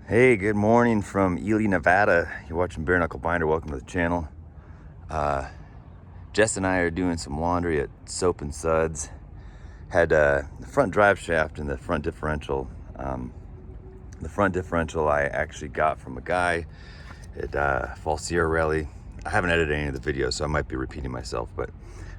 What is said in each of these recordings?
Hey, good morning from Ely, Nevada. You're watching Bare Knuckle Binder. Welcome to the channel. Jess and I are doing some laundry at Soap and Suds. Had the front drive shaft and the front differential. The front differential I actually got from a guy at Fall Sierra Rally. I haven't edited any of the videos, so I might be repeating myself, but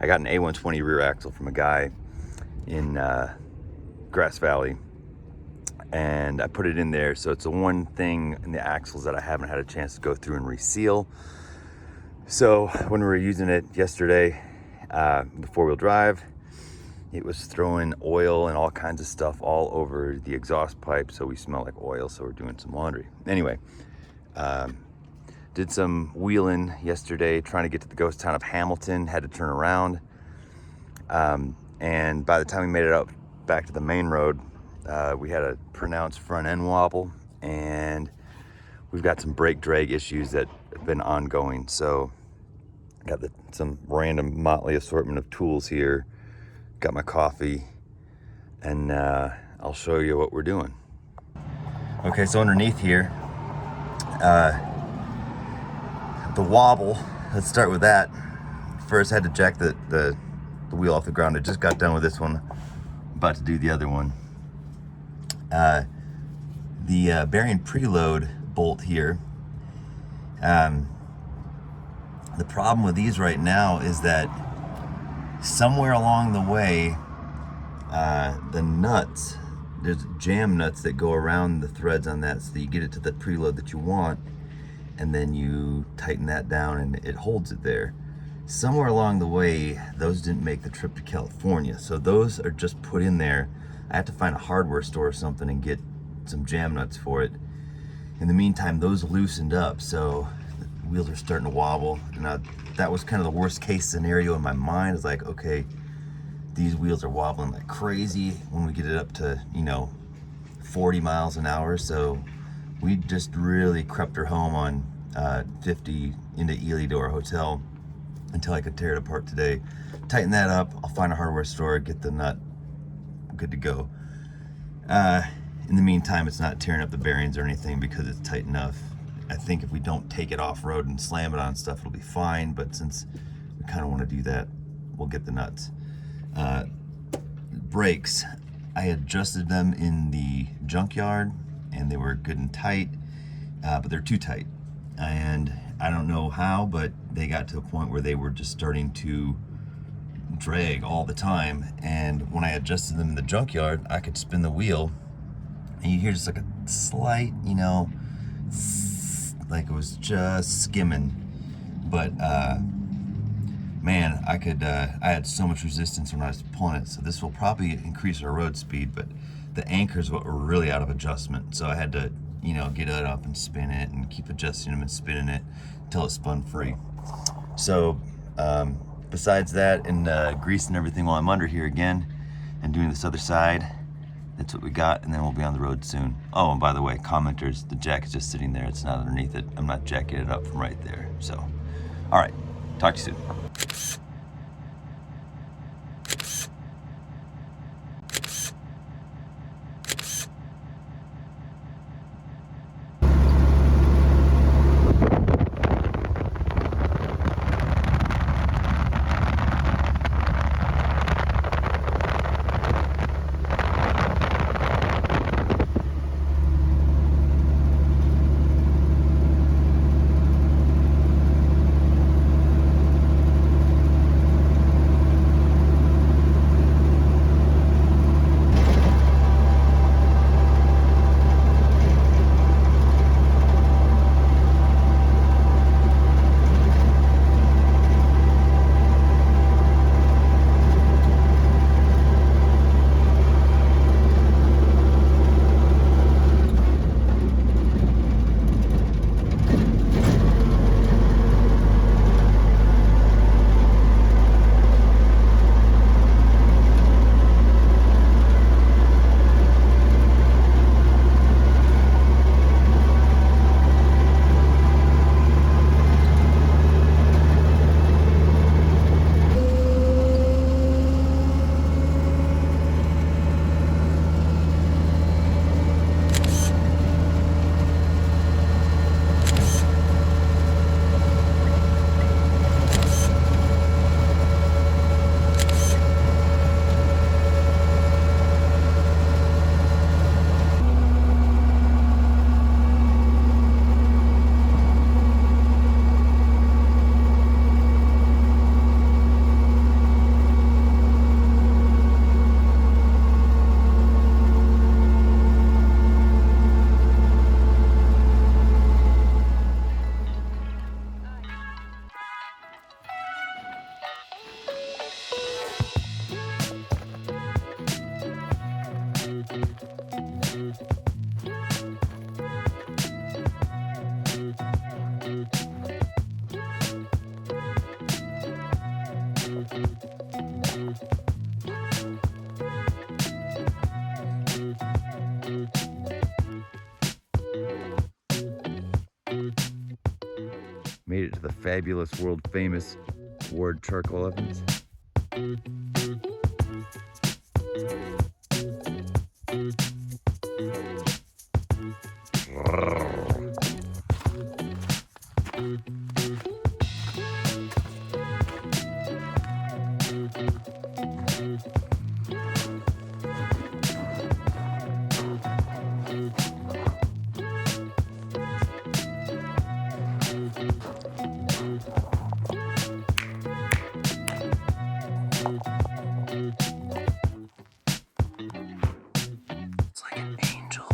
I got an A-120 rear axle from a guy in Grass Valley. And I put it in there, so it's the one thing in the axles that I haven't had a chance to go through and reseal. So when we were using it yesterday, the four-wheel drive, it was throwing oil and all kinds of stuff all over the exhaust pipe, so we smell like oil, so we're doing some laundry. Anyway, did some wheeling yesterday, trying to get to the ghost town of Hamilton, had to turn around. And by the time we made it up back to the main road, we had a pronounced front end wobble, and we've got some brake drag issues that have been ongoing. So got some random motley assortment of tools here, got my coffee, and I'll show you what we're doing. Okay, so underneath here, the wobble, let's start with that. First had to jack the wheel off the ground. I just got done with this one, about to do the other one. The bearing preload bolt here, the problem with these right now is that somewhere along the way, the nuts, there's jam nuts that go around the threads on that, so that you get it to the preload that you want, and then you tighten that down and it holds it there. Somewhere along the way, those didn't make the trip to California, so those are just put in there. I have to find a hardware store or something and get some jam nuts for it. In the meantime, those loosened up, so the wheels are starting to wobble. And that was kind of the worst case scenario in my mind. It's like, okay, these wheels are wobbling like crazy when we get it up to, 40 miles an hour. So we just really crept her home on 50 into Ely to our hotel until I could tear it apart today. Tighten that up, I'll find a hardware store, get the nut good to go. In the meantime, it's not tearing up the bearings or anything because it's tight enough. I think if we don't take it off-road and slam it on stuff, it'll be fine, but since we kind of want to do that, we'll get the nuts. Brakes, I adjusted them in the junkyard and they were good and tight, but they're too tight. And I don't know how, but they got to a point where they were just starting to drag all the time, and when I adjusted them in the junkyard, I could spin the wheel and you hear just like a slight, like it was just skimming. But man, I had so much resistance when I was pulling it, so this will probably increase our road speed, but the anchors were really out of adjustment, so I had to get it up and spin it and keep adjusting them and spinning it until it spun free. So besides that, and greasing everything while I'm under here again and doing this other side, that's what we got, and then we'll be on the road soon. Oh, and by the way, commenters, the jack is just sitting there. It's not underneath it. I'm not jacking it up from right there. So, all right, talk to you soon. Made it to the fabulous, world-famous Ward charcoal ovens. It's like an angel.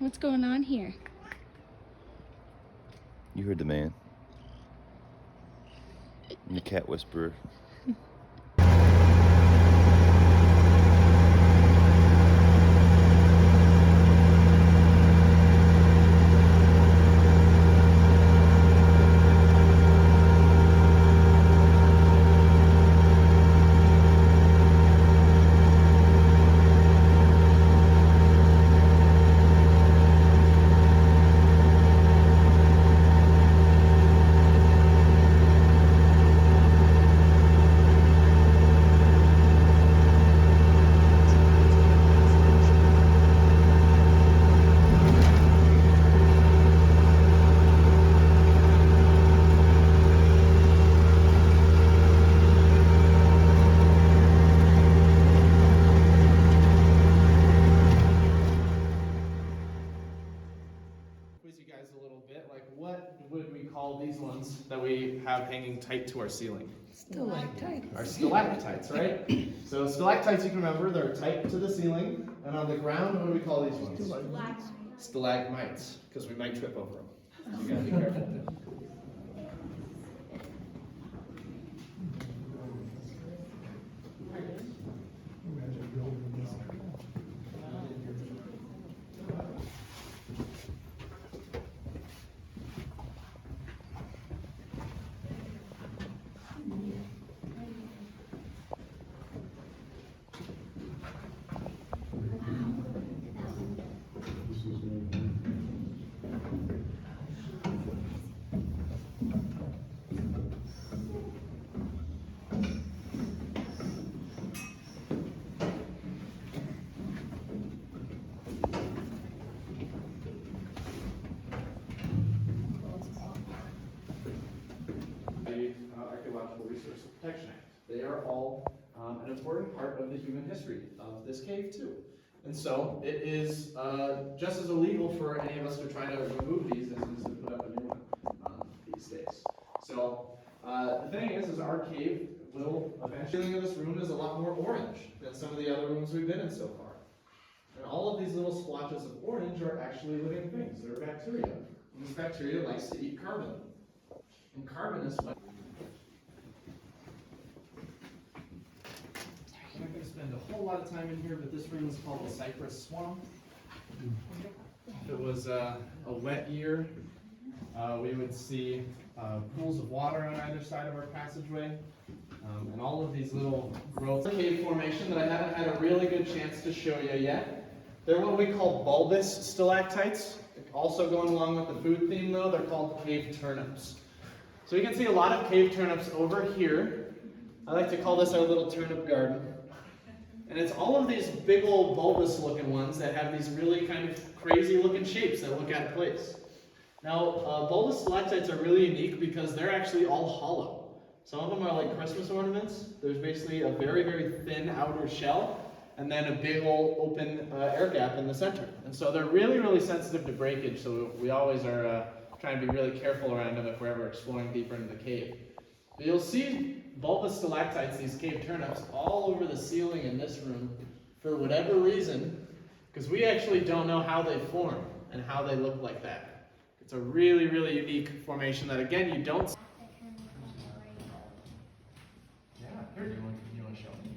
What's going on here? You heard the man. And the cat whisperer. These ones that we have hanging tight to our ceiling. Stalactites. Our stalactites, right? So stalactites, you can remember, they're tight to the ceiling, and on the ground, what do we call these ones? Stalagmites, because we might trip over them. So you gotta be careful. Archaeological Resource Protection Act. They are all an important part of the human history of this cave too. And so it is just as illegal for any of us to try to remove these as it is to put up a new one these days. So the thing is our cave will eventually, in this room is a lot more orange than some of the other rooms we've been in so far. And all of these little splotches of orange are actually living things. They're bacteria. And this bacteria likes to eat carbon. And carbon is what I'm not going to spend a whole lot of time in here, but this room is called the cypress swamp. If it was a wet year, we would see pools of water on either side of our passageway, and all of these little growths. Cave formation that I haven't had a really good chance to show you yet. They're what we call bulbous stalactites. Also going along with the food theme though, they're called cave turnips. So you can see a lot of cave turnips over here. I like to call this our little turnip garden. And it's all of these big old bulbous looking ones that have these really kind of crazy looking shapes that look out of place. Now, bulbous stalactites are really unique because they're actually all hollow. Some of them are like Christmas ornaments. There's basically a very, very thin outer shell and then a big old open air gap in the center. And so they're really, really sensitive to breakage, so we always are trying to be really careful around them if we're ever exploring deeper into the cave. But you'll see bulbous stalactites, these cave turnips, all over the ceiling in this room for whatever reason, because we actually don't know how they form and how they look like that. It's a really, really unique formation that, again, you don't see. Yeah, here, you want to show me?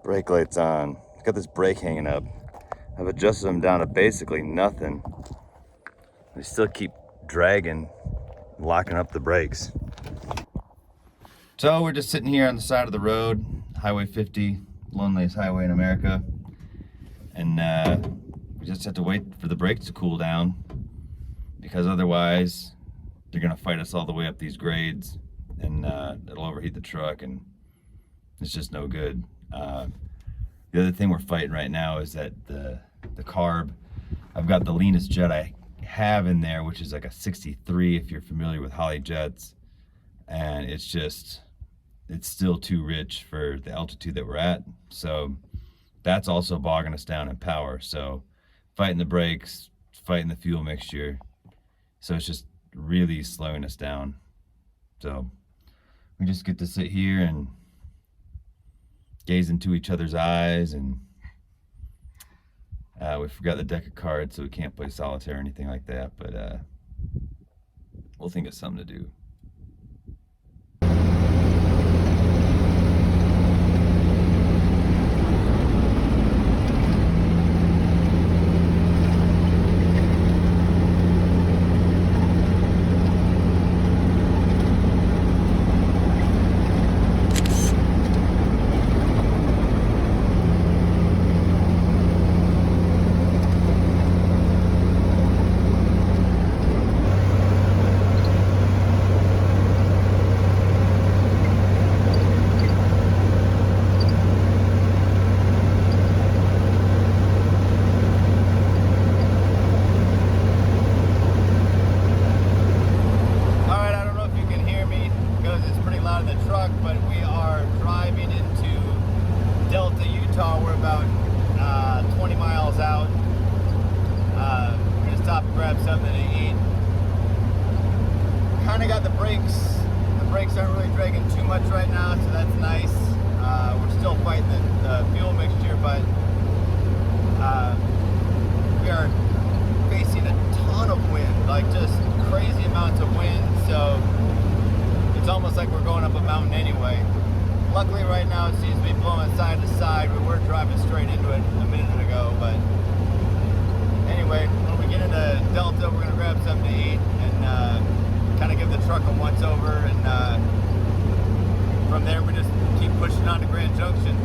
Brake lights on. Got this brake hanging up. I've adjusted them down to basically nothing. They still keep dragging, locking up the brakes. So we're just sitting here on the side of the road, Highway 50, loneliest highway in America. And we just have to wait for the brakes to cool down, because otherwise they're gonna fight us all the way up these grades, and it'll overheat the truck, and it's just no good. The other thing we're fighting right now is that the carb, I've got the leanest jet I have in there, which is like a 63 if you're familiar with Holly jets, and it's still too rich for the altitude that we're at. So that's also bogging us down in power. So fighting the brakes, fighting the fuel mixture. So it's just really slowing us down. So we just get to sit here and gaze into each other's eyes, and we forgot the deck of cards, so we can't play solitaire or anything like that, but we'll think of something to do. We're about 20 miles out. We're gonna stop and grab something to eat. Kind of got the brakes. The brakes aren't really dragging too much right now, so that's nice. We're still fighting the fuel mixture, but we are facing a ton of wind, like just crazy amounts of wind. So it's almost like we're going up a mountain anyway. Luckily right now it seems to be blowing side to side. We were driving straight into it a minute ago, but anyway, when we get into Delta, we're gonna grab something to eat and kind of give the truck a once over, and from there we just keep pushing on to Grand Junction.